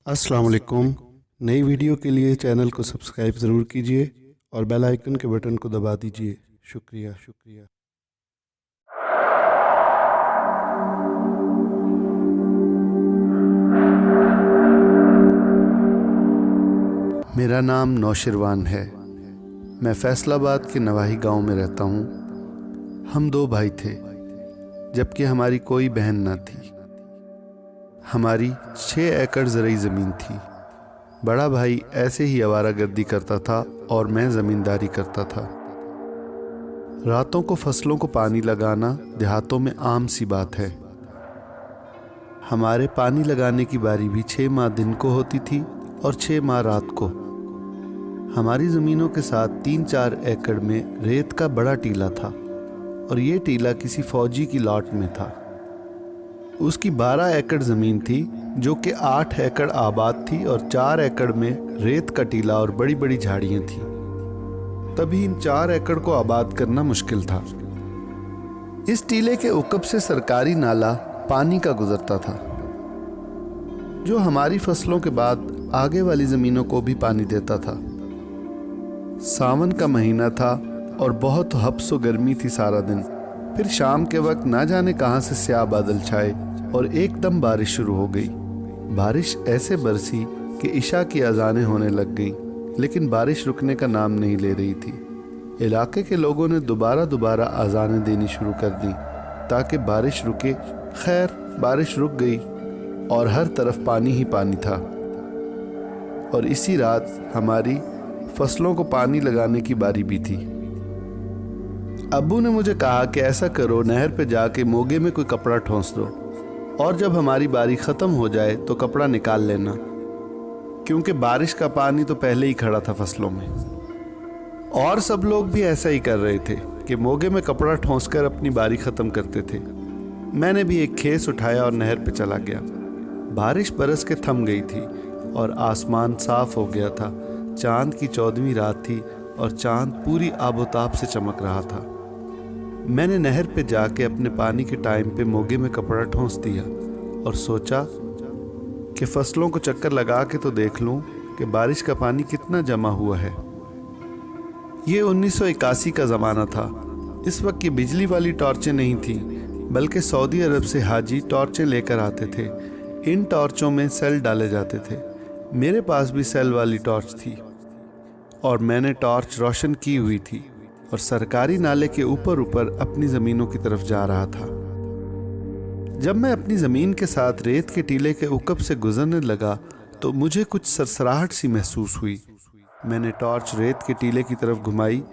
अस्सलाम वालेकुम। नई वीडियो के लिए चैनल को सब्सक्राइब ज़रूर कीजिए और बेल आइकन के बटन को दबा दीजिए। शुक्रिया। मेरा नाम नौशिरवान है। मैं फैसलाबाद के नवाही गांव में रहता हूं। हम 2 भाई थे, जबकि हमारी कोई बहन न थी। हमारी 6 एकड़ ज़रई ज़मीन थी। बड़ा भाई ऐसे ही आवारागर्दी करता था और मैं ज़मींदारी करता था। रातों को फसलों को पानी लगाना देहातों में आम सी बात है। हमारे पानी लगाने की बारी भी 6 माह दिन को होती थी और 6 माह रात को। हमारी ज़मीनों के साथ 3-4 एकड़ में रेत का बड़ा टीला था और ये टीला किसी फौजी की लॉट में था। उसकी 12 एकड़ ज़मीन थी, जो कि 8 एकड़ आबाद थी और 4 एकड़ में रेत का टीला और बड़ी बड़ी झाड़ियाँ थीं। तभी इन 4 एकड़ को आबाद करना मुश्किल था। इस टीले के उकब से सरकारी नाला पानी का गुजरता था, जो हमारी फसलों के बाद आगे वाली ज़मीनों को भी पानी देता था। सावन का महीना था और बहुत हब्स व गर्मी थी सारा दिन। फिर शाम के वक्त ना जाने कहाँ से स्याह बादल छाए और एकदम बारिश शुरू हो गई। बारिश ऐसे बरसी कि इशा की अजानें होने लग गई, लेकिन बारिश रुकने का नाम नहीं ले रही थी। इलाके के लोगों ने दोबारा अजानें देनी शुरू कर दी ताकि बारिश रुके। खैर, बारिश रुक गई और हर तरफ पानी ही पानी था। और इसी रात हमारी फसलों को पानी लगाने की बारी भी थी। अब्बू ने मुझे कहा कि ऐसा करो, नहर पे जाके मोगे में कोई कपड़ा ठोंस दो और जब हमारी बारी ख़त्म हो जाए तो कपड़ा निकाल लेना, क्योंकि बारिश का पानी तो पहले ही खड़ा था फसलों में। और सब लोग भी ऐसा ही कर रहे थे कि मोगे में कपड़ा ठोंसकर अपनी बारी ख़त्म करते थे। मैंने भी एक खेस उठाया और नहर पे चला गया। बारिश बरस के थम गई थी और आसमान साफ हो गया था। चांद की 14वीं रात थी और चांद पूरी आबोताब से चमक रहा था। मैंने नहर पे जाके अपने पानी के टाइम पे मोगे में कपड़ा ठोंस दिया और सोचा कि फसलों को चक्कर लगा के तो देख लूं कि बारिश का पानी कितना जमा हुआ है। ये 1981 का ज़माना था। इस वक्त ये बिजली वाली टॉर्चें नहीं थीं, बल्कि सऊदी अरब से हाजी टॉर्चें लेकर आते थे। इन टॉर्चों में सेल डाले जाते थे। मेरे पास भी सेल वाली टॉर्च थी और मैंने टॉर्च रोशन की हुई थी और सरकारी नाले के ऊपर अपनी ज़मीनों की तरफ जा रहा था। जब मैं अपनी ज़मीन के साथ रेत के टीले के उकब से गुजरने लगा तो मुझे कुछ सरसराहट सी महसूस हुई। मैंने टॉर्च रेत के टीले की तरफ घुमाई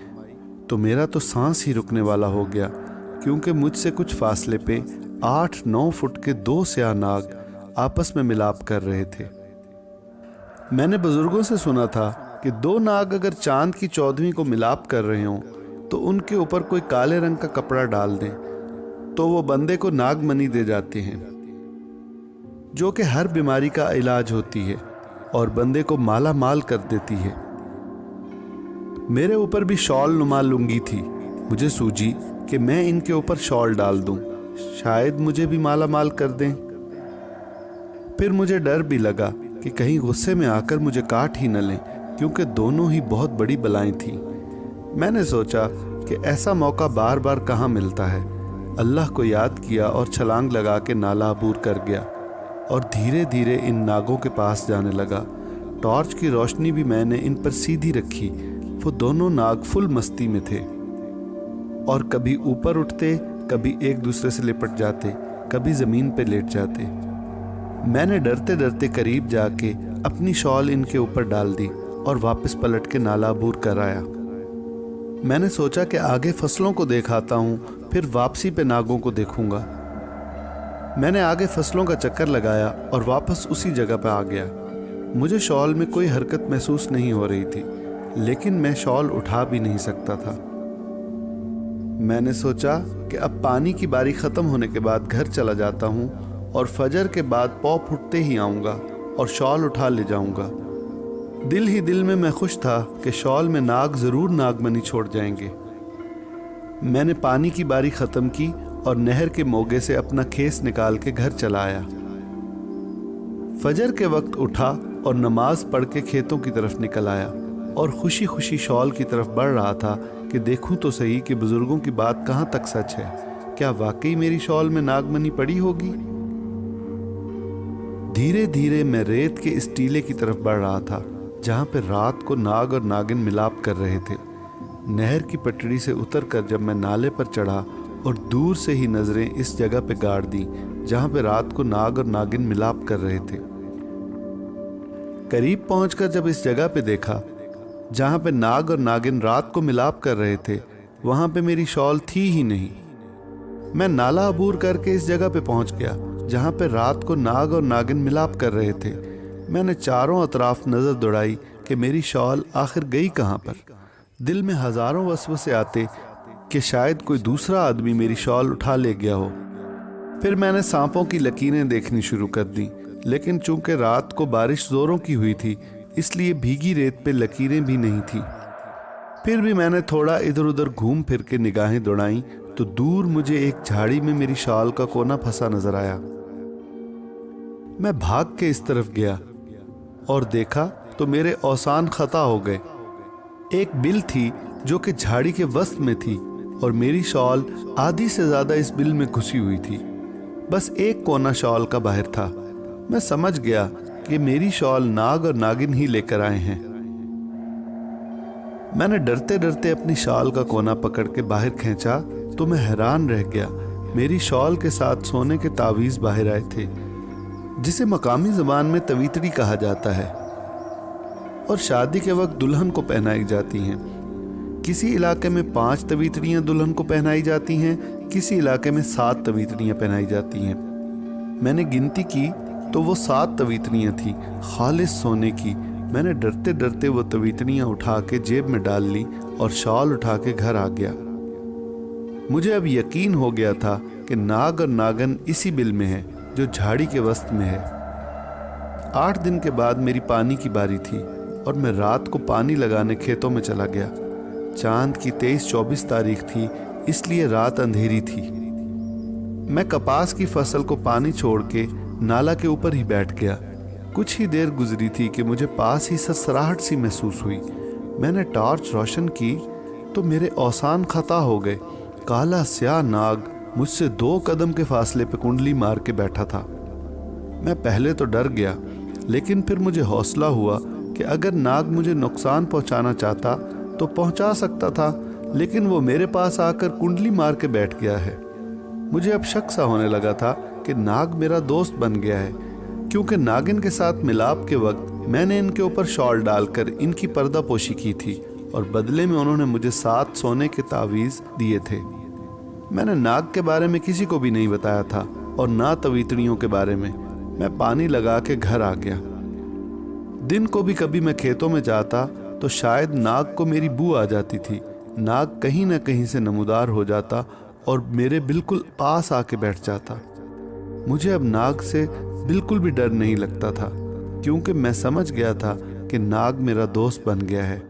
तो मेरा तो सांस ही रुकने वाला हो गया, क्योंकि मुझसे कुछ फासले पे 8-9 फुट के 2 स्याह नाग आपस में मिलाप कर रहे थे। मैंने बुजुर्गों से सुना था कि 2 नाग अगर चांद की 14वीं को मिलाप कर रहे हों तो उनके ऊपर कोई काले रंग का कपड़ा डाल दें तो वो बंदे को नागमनी दे जाते हैं, जो कि हर बीमारी का इलाज होती है और बंदे को माला माल कर देती है। मेरे ऊपर भी शॉल नुमा लुंगी थी। मुझे सूझी कि मैं इनके ऊपर शॉल डाल दूं, शायद मुझे भी माला माल कर दें। फिर मुझे डर भी लगा कि कहीं गुस्से में आकर मुझे काट ही न लें, क्योंकि दोनों ही बहुत बड़ी बलाएं थीं। मैंने सोचा कि ऐसा मौका बार बार कहाँ मिलता है। अल्लाह को याद किया और छलांग लगा के नाला अबूर कर गया और धीरे धीरे इन नागों के पास जाने लगा। टॉर्च की रोशनी भी मैंने इन पर सीधी रखी। वो दोनों नाग फुल मस्ती में थे और कभी ऊपर उठते, कभी एक दूसरे से लिपट जाते, कभी ज़मीन पे लेट जाते। मैंने डरते डरते करीब जाके अपनी शॉल इनके ऊपर डाल दी और वापस पलट के नाला अबूर कर आया। मैंने सोचा कि आगे फसलों को देखाता हूँ, फिर वापसी पे नागों को देखूंगा। मैंने आगे फसलों का चक्कर लगाया और वापस उसी जगह पर आ गया। मुझे शॉल में कोई हरकत महसूस नहीं हो रही थी, लेकिन मैं शॉल उठा भी नहीं सकता था। मैंने सोचा कि अब पानी की बारी ख़त्म होने के बाद घर चला जाता हूँ और फजर के बाद पौ फुटते ही आऊँगा और शॉल उठा ले जाऊँगा। दिल ही दिल में मैं खुश था कि शॉल में नाग ज़रूर नागमनी छोड़ जाएंगे। मैंने पानी की बारी ख़त्म की और नहर के मोगे से अपना खेस निकाल के घर चला आया। फजर के वक्त उठा और नमाज पढ़ के खेतों की तरफ निकल आया और खुशी खुशी शॉल की तरफ बढ़ रहा था कि देखूं तो सही कि बुजुर्गों की बात कहाँ तक सच है। क्या वाकई मेरी शॉल में नागमनी पड़ी होगी? धीरे धीरे मैं रेत के इस टीले की तरफ बढ़ रहा था जहाँ पे रात को नाग और नागिन मिलाप कर रहे थे। नहर की पटड़ी से उतरकर जब मैं नाले पर चढ़ा और दूर से ही नजरें इस जगह पे गाड़ दी जहाँ पे रात को नाग और नागिन मिलाप कर रहे थे। करीब पहुंचकर जब इस जगह पे देखा जहाँ पे नाग और नागिन रात को मिलाप कर रहे थे, वहाँ पे मेरी शॉल थी ही नहीं। मैं नाला अबूर करके इस जगह पे पहुंच गया जहाँ पे रात को नाग और नागिन मिलाप कर रहे थे। मैंने चारों अतराफ नज़र दौड़ाई कि मेरी शॉल आखिर गई कहाँ पर। दिल में हज़ारों वसवसे आते कि शायद कोई दूसरा आदमी मेरी शॉल उठा ले गया हो। फिर मैंने सांपों की लकीरें देखनी शुरू कर दी, लेकिन चूंकि रात को बारिश जोरों की हुई थी इसलिए भीगी रेत पे लकीरें भी नहीं थी। फिर भी मैंने थोड़ा इधर उधर घूम फिर के निगाहें दौड़ाई तो दूर मुझे एक झाड़ी में मेरी शॉल का कोना फंसा नजर आया। मैं भाग के इस तरफ गया और देखा तो मेरे औसान खता हो गए। एक बिल थी जो कि झाड़ी के वस्त में थी और मेरी शॉल आधी से ज्यादा इस बिल में घुसी हुई थी। बस एक कोना शॉल का बाहर था। मैं समझ गया कि मेरी शॉल नाग और नागिन ही लेकर आए हैं। मैंने डरते डरते अपनी शॉल का कोना पकड़ के बाहर खींचा तो मैं हैरान रह गया। मेरी शॉल के साथ सोने के तावीज़ बाहर आए थे, जिसे मकामी ज़बान में तवीतड़ी कहा जाता है और शादी के वक्त दुल्हन को पहनाई जाती हैं। किसी इलाके में 5 तवीतड़ियाँ दुल्हन को पहनाई जाती हैं, किसी इलाके में 7 तवीतड़ियाँ पहनाई जाती हैं। मैंने गिनती की तो वो 7 तवीतड़ियाँ थी, खालिस सोने की। मैंने डरते डरते वो तवीतड़ियाँ उठा के जेब में डाल ली और शॉल उठा के घर आ गया। मुझे अब यकीन हो गया था कि नाग और नागन इसी बिल में है जो झाड़ी के वस्त में है। 8 दिन के बाद मेरी पानी की बारी थी और मैं रात को पानी लगाने खेतों में चला गया। चांद की 23-24 तारीख थी, इसलिए रात अंधेरी थी। मैं कपास की फसल को पानी छोड़ के नाला के ऊपर ही बैठ गया। कुछ ही देर गुजरी थी कि मुझे पास ही सरसराहट सी महसूस हुई। मैंने टॉर्च रोशन की तो मेरे औसान खता हो गए। काला स्याह नाग मुझसे 2 कदम के फासले पे कुंडली मार के बैठा था। मैं पहले तो डर गया, लेकिन फिर मुझे हौसला हुआ कि अगर नाग मुझे नुकसान पहुंचाना चाहता तो पहुंचा सकता था, लेकिन वो मेरे पास आकर कुंडली मार के बैठ गया है। मुझे अब शक सा होने लगा था कि नाग मेरा दोस्त बन गया है, क्योंकि नागिन के साथ मिलाप के वक्त मैंने इनके ऊपर शॉल डालकर इनकी पर्दा पोशी की थी और बदले में उन्होंने मुझे 7 सोने के तावीज़ दिए थे। मैंने नाग के बारे में किसी को भी नहीं बताया था और ना तवीतड़ियों के बारे में। मैं पानी लगा के घर आ गया। दिन को भी कभी मैं खेतों में जाता तो शायद नाग को मेरी बू आ जाती थी। नाग कहीं ना कहीं से नमूदार हो जाता और मेरे बिल्कुल पास आके बैठ जाता। मुझे अब नाग से बिल्कुल भी डर नहीं लगता था, क्योंकि मैं समझ गया था कि नाग मेरा दोस्त बन गया है।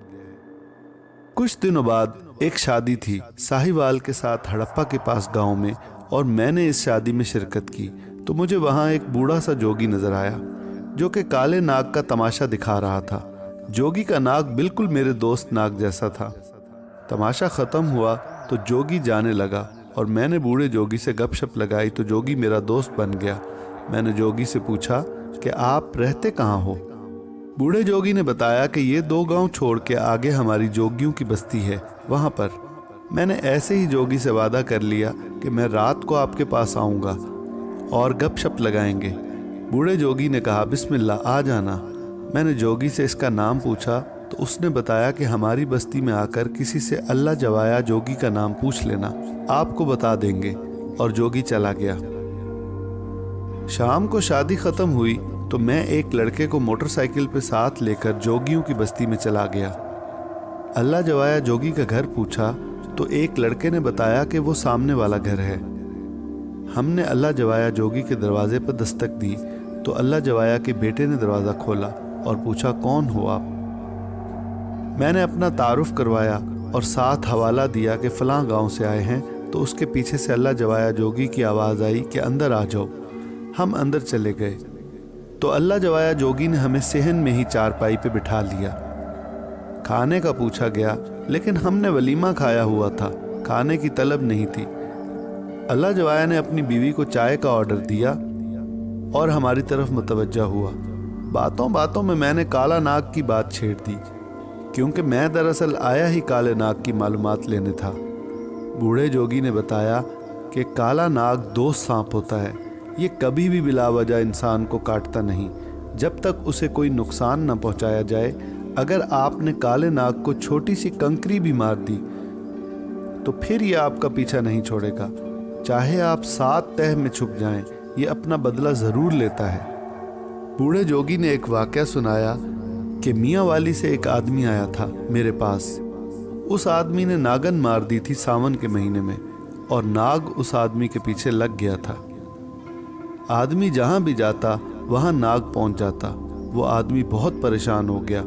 कुछ दिनों बाद एक शादी थी साहिवाल के साथ हड़प्पा के पास गांव में, और मैंने इस शादी में शिरकत की तो मुझे वहां एक बूढ़ा सा जोगी नजर आया जो कि काले नाग का तमाशा दिखा रहा था। जोगी का नाग बिल्कुल मेरे दोस्त नाग जैसा था। तमाशा खत्म हुआ तो जोगी जाने लगा और मैंने बूढ़े जोगी से गपशप लगाई तो जोगी मेरा दोस्त बन गया। मैंने जोगी से पूछा कि आप रहते कहाँ हो? बूढ़े जोगी ने बताया कि ये 2 गांव छोड़ के आगे हमारी जोगियों की बस्ती है, वहाँ पर। मैंने ऐसे ही जोगी से वादा कर लिया कि मैं रात को आपके पास आऊँगा और गपशप लगाएंगे। बूढ़े जोगी ने कहा, बिस्मिल्लाह, आ जाना। मैंने जोगी से इसका नाम पूछा तो उसने बताया कि हमारी बस्ती में आकर किसी से अल्लाह जवाया जोगी का नाम पूछ लेना, आपको बता देंगे। और जोगी चला गया। शाम को शादी खत्म हुई तो मैं एक लड़के को मोटरसाइकिल पे साथ लेकर जोगियों की बस्ती में चला गया। अल्लाह जवाया जोगी का घर पूछा तो एक लड़के ने बताया कि वो सामने वाला घर है। हमने अल्लाह जवाया जोगी के दरवाजे पर दस्तक दी तो अल्लाह जवाया के बेटे ने दरवाज़ा खोला और पूछा, कौन हो आप? मैंने अपना तारुफ करवाया और साथ हवाला दिया कि फ़लाँ गांव से आए हैं। तो उसके पीछे से अल्लाह जवाया जोगी की आवाज़ आई कि अंदर आ जाओ। हम अंदर चले गए। तो अल्लाह जवाया जोगी ने हमें सेहन में ही चारपाई पे बिठा लिया। खाने का पूछा गया, लेकिन हमने वलीमा खाया हुआ था, खाने की तलब नहीं थी। अल्लाह जवाया ने अपनी बीवी को चाय का ऑर्डर दिया और हमारी तरफ मुतवज्जा हुआ। बातों बातों में मैंने काला नाग की बात छेड़ दी, क्योंकि मैं दरअसल आया ही काले नाग की मालूमात लेने था। बूढ़े जोगी ने बताया कि काला नाग दोस्त सांप होता है। ये कभी भी बिला वजह इंसान को काटता नहीं जब तक उसे कोई नुकसान न पहुंचाया जाए। अगर आपने काले नाग को छोटी सी कंकरी भी मार दी तो फिर ये आपका पीछा नहीं छोड़ेगा, चाहे आप 7 तह में छुप जाएं, ये अपना बदला ज़रूर लेता है। बूढ़े जोगी ने एक वाक़या सुनाया कि मियाँ वाली से एक आदमी आया था मेरे पास। उस आदमी ने नागन मार दी थी सावन के महीने में, और नाग उस आदमी के पीछे लग गया था। आदमी जहाँ भी जाता वहाँ नाग पहुँच जाता। वो आदमी बहुत परेशान हो गया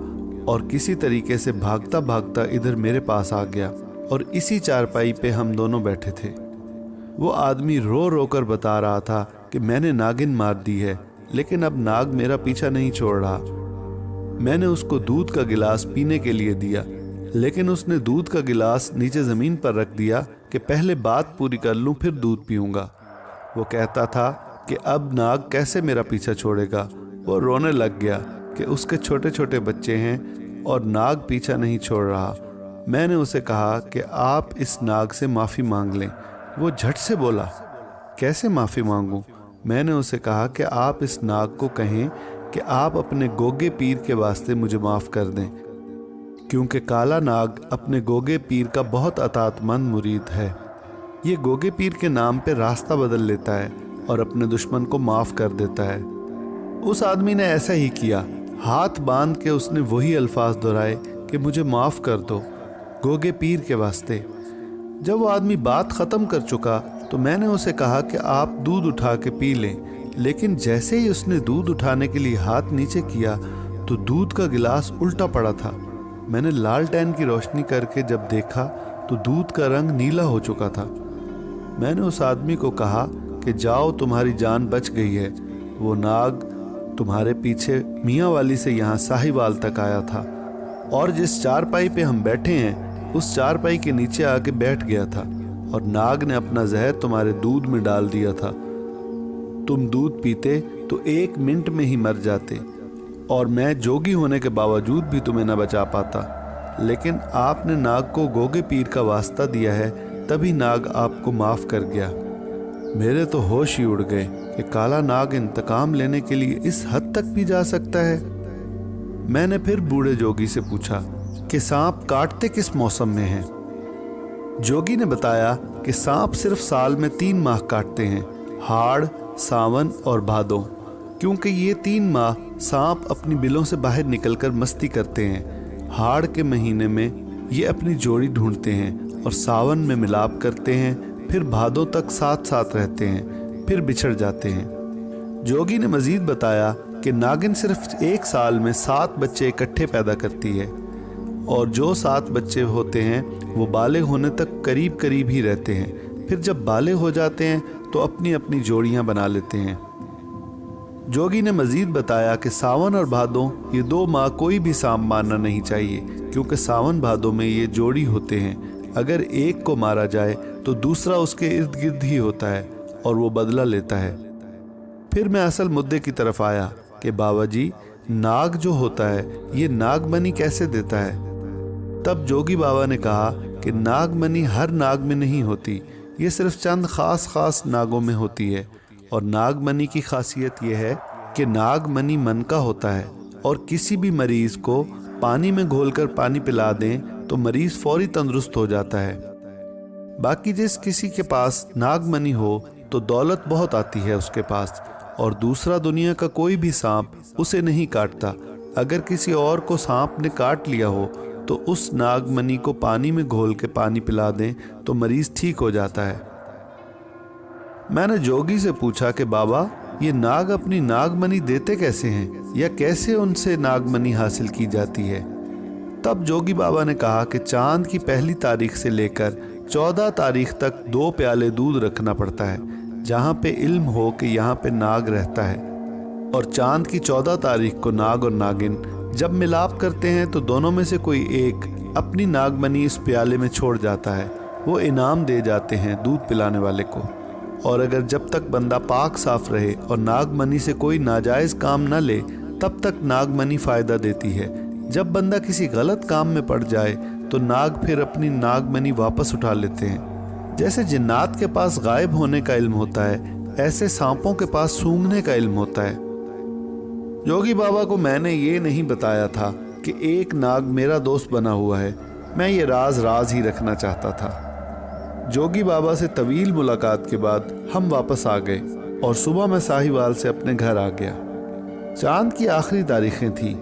और किसी तरीके से भागता भागता इधर मेरे पास आ गया, और इसी चारपाई पे हम दोनों बैठे थे। वो आदमी रो रो कर बता रहा था कि मैंने नागिन मार दी है, लेकिन अब नाग मेरा पीछा नहीं छोड़ रहा। मैंने उसको दूध का गिलास पीने के लिए दिया, लेकिन उसने दूध का गिलास नीचे ज़मीन पर रख दिया कि पहले बात पूरी कर लूँ फिर दूध पीऊँगा। वो कहता था कि अब नाग कैसे मेरा पीछा छोड़ेगा। वो रोने लग गया कि उसके छोटे छोटे बच्चे हैं और नाग पीछा नहीं छोड़ रहा। मैंने उसे कहा कि आप इस नाग से माफ़ी मांग लें। वो झट से बोला, कैसे माफ़ी मांगूं? मैंने उसे कहा कि आप इस नाग को कहें कि आप अपने गोगे पीर के वास्ते मुझे माफ़ कर दें, क्योंकि काला नाग अपने गोगे पीर का बहुत अतातमंद मुरीद है। ये गोगे पीर के नाम पे रास्ता बदल लेता है और अपने दुश्मन को माफ़ कर देता है। उस आदमी ने ऐसा ही किया। हाथ बांध के उसने वही अल्फाज दोहराए कि मुझे माफ़ कर दो गोगे पीर के वास्ते। जब वो आदमी बात ख़त्म कर चुका तो मैंने उसे कहा कि आप दूध उठा के पी लें, लेकिन जैसे ही उसने दूध उठाने के लिए हाथ नीचे किया तो दूध का गिलास उल्टा पड़ा था। मैंने लालटेन की रोशनी करके जब देखा तो दूध का रंग नीला हो चुका था। मैंने उस आदमी को कहा कि जाओ, तुम्हारी जान बच गई है। वो नाग तुम्हारे पीछे मियाँ वाली से यहाँ साहिवाल तक आया था, और जिस चारपाई पे हम बैठे हैं उस चारपाई के नीचे आके बैठ गया था, और नाग ने अपना जहर तुम्हारे दूध में डाल दिया था। तुम दूध पीते तो 1 मिनट में ही मर जाते, और मैं जोगी होने के बावजूद भी तुम्हें न बचा पाता। लेकिन आपने नाग को गोगे पीर का वास्ता दिया है, तभी नाग आपको माफ़ कर गया। मेरे तो होश ही उड़ गए कि काला नाग इंतकाम लेने के लिए इस हद तक भी जा सकता है। मैंने फिर बूढ़े जोगी से पूछा कि सांप काटते किस मौसम में हैं? जोगी ने बताया कि सांप सिर्फ साल में 3 माह काटते हैं, हाड़, सावन और भादों, क्योंकि ये 3 माह सांप अपनी बिलों से बाहर निकलकर मस्ती करते हैं। हाड़ के महीने में ये अपनी जोड़ी ढूंढते हैं और सावन में मिलाप करते हैं, फिर भादों तक साथ साथ रहते हैं, फिर बिछड़ जाते हैं। जोगी ने मजीद बताया कि नागिन सिर्फ 1 साल में 7 बच्चे इकट्ठे पैदा करती है, और जो 7 बच्चे होते हैं वो बालिग होने तक करीब करीब ही रहते हैं। फिर जब बालिग हो जाते हैं तो अपनी अपनी जोड़ियां बना लेते हैं। जोगी ने मजीद बताया कि सावन और भादों ये 2 माह कोई भी सांप मारना नहीं चाहिए, क्योंकि सावन भादों में ये जोड़ी होते हैं। अगर एक को मारा जाए तो दूसरा उसके इर्द गिर्द ही होता है और वो बदला लेता है। फिर मैं असल मुद्दे की तरफ आया कि बाबा जी, नाग जो होता है ये नागमणि कैसे देता है? तब जोगी बाबा ने कहा कि नागमणि हर नाग में नहीं होती, ये सिर्फ चंद खास नागों में होती है। और नागमणि की खासियत यह है कि नागमणि मन का होता है, और किसी भी मरीज को पानी में घोलकर पानी पिला दें तो मरीज फौरी तंदुरुस्त हो जाता है। बाकी जिस किसी के पास नागमणि हो तो दौलत बहुत आती है उसके पास, और दूसरा दुनिया का कोई भी सांप उसे नहीं काटता। अगर किसी और को सांप ने काट लिया हो तो उस नागमणि को पानी में घोल के पानी पिला दें तो मरीज ठीक हो जाता है। मैंने जोगी से पूछा कि बाबा, ये नाग अपनी नागमणि देते कैसे हैं, या कैसे उनसे नागमणि हासिल की जाती है? तब जोगी बाबा ने कहा कि चांद की पहली तारीख से लेकर 14 तारीख तक 2 प्याले दूध रखना पड़ता है, जहाँ पे इल्म हो कि यहाँ पे नाग रहता है। और चांद की 14 तारीख को नाग और नागिन जब मिलाप करते हैं तो दोनों में से कोई एक अपनी नागमणि इस प्याले में छोड़ जाता है। वो इनाम दे जाते हैं दूध पिलाने वाले को। और अगर जब तक बंदा पाक साफ रहे और नागमणि से कोई नाजायज़ काम न ले तब तक नागमणि फ़ायदा देती है। जब बंदा किसी गलत काम में पड़ जाए तो नाग फिर अपनी नागमणि वापस उठा लेते हैं। जैसे जिन्नात के पास गायब होने का इल्म होता है, ऐसे सांपों के पास सूंघने का इल्म होता है। जोगी बाबा को मैंने ये नहीं बताया था कि एक नाग मेरा दोस्त बना हुआ है। मैं ये राज ही रखना चाहता था। जोगी बाबा से तवील मुलाकात के बाद हम वापस आ गए और सुबह मैं साहिवाल से अपने घर आ गया। चांद की आखिरी तारीखें थी।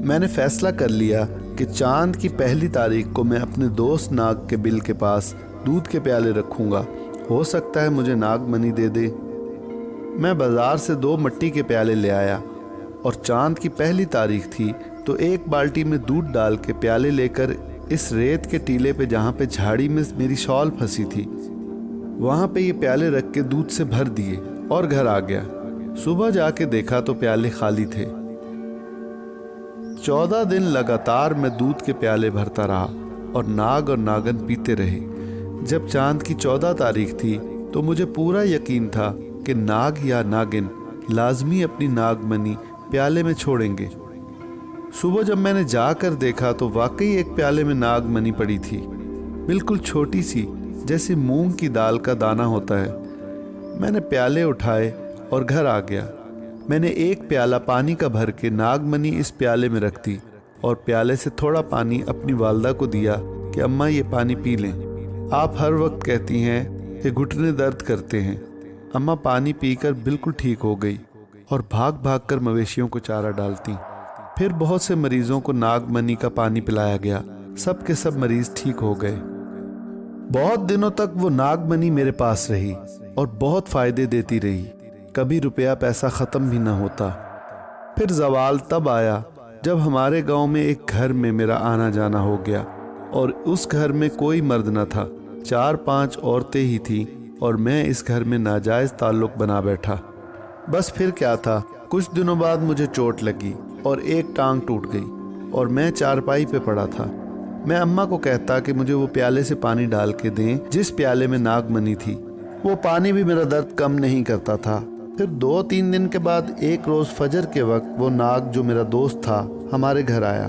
मैंने फैसला कर लिया कि चांद की पहली तारीख को मैं अपने दोस्त नाग के बिल के पास दूध के प्याले रखूँगा। हो सकता है मुझे नागमणि दे दे। मैं बाज़ार से 2 मिट्टी के प्याले ले आया और चांद की पहली तारीख थी तो एक बाल्टी में दूध डाल के प्याले लेकर इस रेत के टीले पे जहाँ पे झाड़ी में मेरी शॉल फंसी थी वहाँ पे ये प्याले रख के दूध से भर दिए और घर आ गया। सुबह जाके देखा तो प्याले खाली थे। 14 दिन लगातार मैं दूध के प्याले भरता रहा और नाग और नागन पीते रहे। जब चांद की 14 तारीख थी तो मुझे पूरा यकीन था कि नाग या नागिन लाजमी अपनी नागमणि प्याले में छोड़ेंगे। सुबह जब मैंने जाकर देखा तो वाकई एक प्याले में नागमणि पड़ी थी, बिल्कुल छोटी सी, जैसे मूंग की दाल का दाना होता है। मैंने प्याले उठाए और घर आ गया। मैंने एक प्याला पानी का भर के नागमणि इस प्याले में रख दी और प्याले से थोड़ा पानी अपनी वालदा को दिया कि अम्मा ये पानी पी लें। आप हर वक्त कहती हैं कि घुटने दर्द करते हैं। अम्मा पानी पीकर बिल्कुल ठीक हो गई और भाग भाग कर मवेशियों को चारा डालती। फिर बहुत से मरीजों को नागमणि का पानी पिलाया गया। सब के सब मरीज ठीक हो गए। बहुत दिनों तक वो नागमणि मेरे पास रही और बहुत फ़ायदे देती रही। कभी रुपया पैसा ख़त्म भी ना होता। फिर ज़वाल तब आया जब हमारे गांव में एक घर में मेरा आना जाना हो गया और उस घर में कोई मर्द न था। 4-5 औरतें ही थीं और मैं इस घर में नाजायज़ ताल्लुक़ बना बैठा। बस फिर क्या था, कुछ दिनों बाद मुझे चोट लगी और एक टांग टूट गई और मैं चारपाई पे पड़ा था। मैं अम्मा को कहता कि मुझे वो प्याले से पानी डाल के दें जिस प्याले में नागमणि थी। वो पानी भी मेरा दर्द कम नहीं करता था। फिर 2-3 दिन के बाद एक रोज़ फजर के वक्त वो नाग जो मेरा दोस्त था हमारे घर आया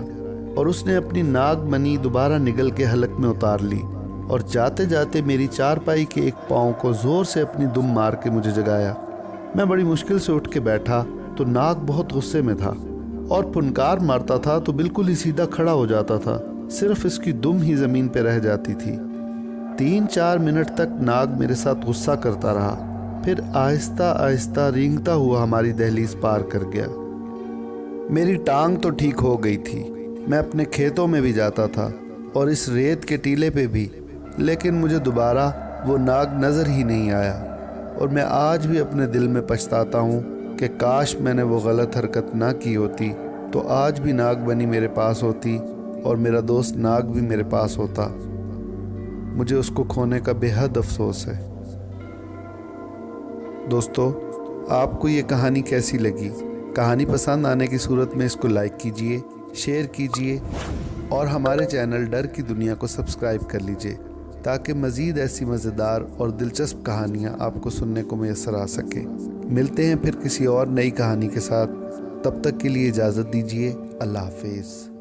और उसने अपनी नागमणि दोबारा निगल के हलक में उतार ली और जाते जाते मेरी चारपाई के एक पाँव को ज़ोर से अपनी दुम मार के मुझे जगाया। मैं बड़ी मुश्किल से उठ के बैठा तो नाग बहुत गुस्से में था और फुनकार मारता था तो बिल्कुल ही सीधा खड़ा हो जाता था। सिर्फ इसकी दुम ही ज़मीन पे रह जाती थी। 3-4 मिनट तक नाग मेरे साथ गुस्सा करता रहा। फिर आहिस्ता आहिस्ता रेंगता हुआ हमारी दहलीज पार कर गया। मेरी टांग तो ठीक हो गई थी। मैं अपने खेतों में भी जाता था और इस रेत के टीले पे भी, लेकिन मुझे दोबारा वो नाग नज़र ही नहीं आया और मैं आज भी अपने दिल में पछताता हूँ कि काश मैंने वो गलत हरकत ना की होती तो आज भी नागमणि मेरे पास होती और मेरा दोस्त नाग भी मेरे पास होता। मुझे उसको खोने का बेहद अफसोस है। दोस्तों, आपको ये कहानी कैसी लगी? कहानी पसंद आने की सूरत में इसको लाइक कीजिए, शेयर कीजिए और हमारे चैनल डर की दुनिया को सब्सक्राइब कर लीजिए ताकि मज़ीद ऐसी मज़ेदार और दिलचस्प कहानियाँ आपको सुनने को मैसर आ सके। मिलते हैं फिर किसी और नई कहानी के साथ। तब तक के लिए इजाज़त दीजिए। अल्लाह हाफ़िज़।